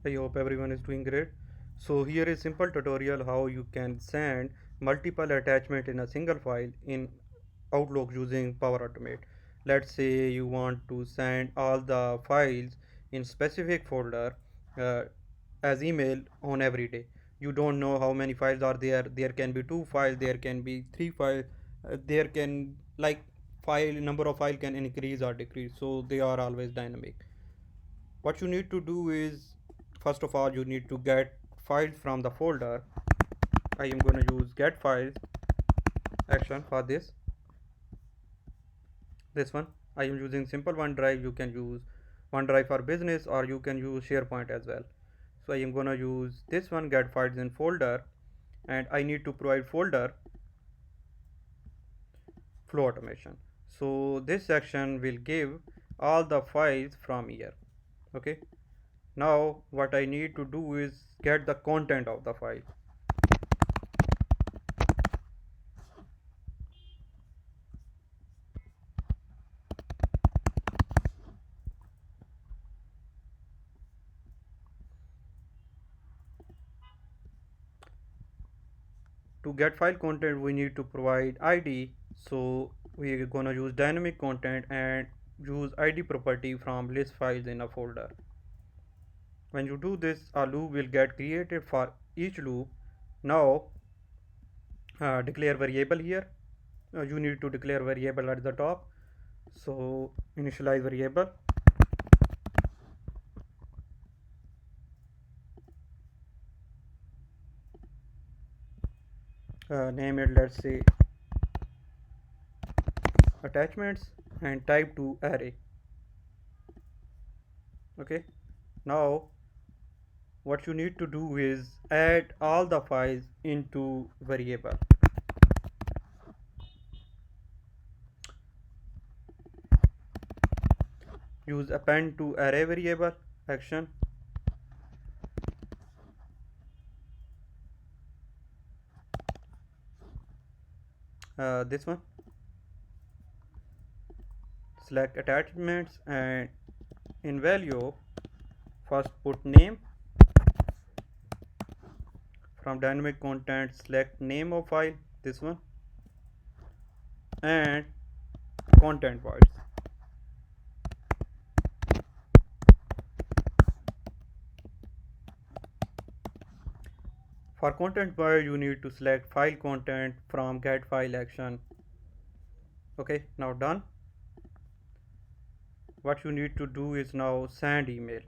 I hope everyone is doing great. So here is simple tutorial how you can send multiple attachment in a single file in Outlook using Power Automate. Let's say you want to send all the files in specific folder uh, as email on every day. You don't know how many files are there. There can be two files, there can be three files, there can like file number of file can increase or decrease. So they are always dynamic. What you need to do is, first of all, you need to get files from the folder. I am going to use get files action for this one. I am using simple OneDrive. You can use OneDrive for business, or you can use SharePoint as well. So I am going to use this one, get files in folder, and I need to provide folder flow automation. So this section will give all the files from here. Okay, now what I need to do is get the content of the file. To get file content, we need to provide id. So we're gonna use dynamic content and use id property from list files in a folder. When you do this, a loop will get created for each loop. Now declare variable here. You need to declare variable at the top. So initialize variable, name it, let's say attachments, and type to array. Okay, now what you need to do is add all the files into variable. Use append to array variable action. This one, select attachments, and in value first put name. From dynamic content, select name of file, this one, and content voids. For content void, you need to select file content from get file action. Okay, now done. What you need to do is now send email.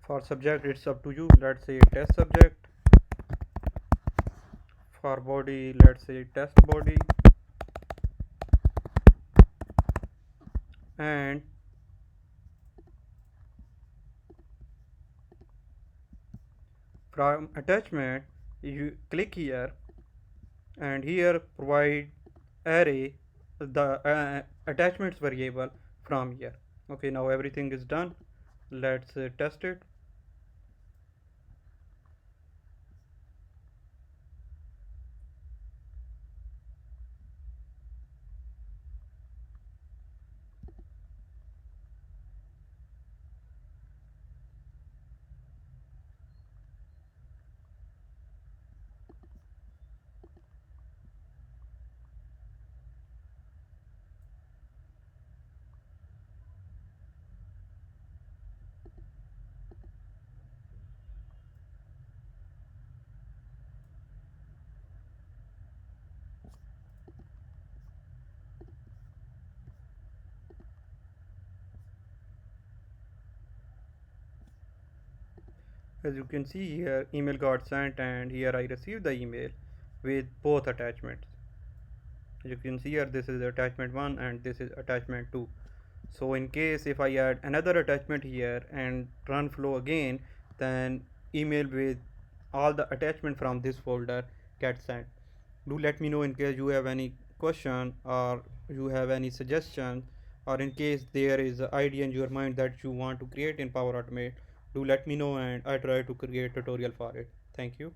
For subject, it's up to you. Let's say test subject. For body, let's say test body. And from attachment, you click here, and here provide array the attachments variable from here. Okay, now everything is done. Let's test it. As you can see here, email got sent, and here I received the email with both attachments. As you can see here, this is attachment 1 and this is attachment 2. So in case if I add another attachment here and run flow again, then email with all the attachment from this folder get sent. Do let me know in case you have any question or you have any suggestion, or in case there is an idea in your mind that you want to create in Power Automate. Do let me know and I try to create tutorial for it. Thank you.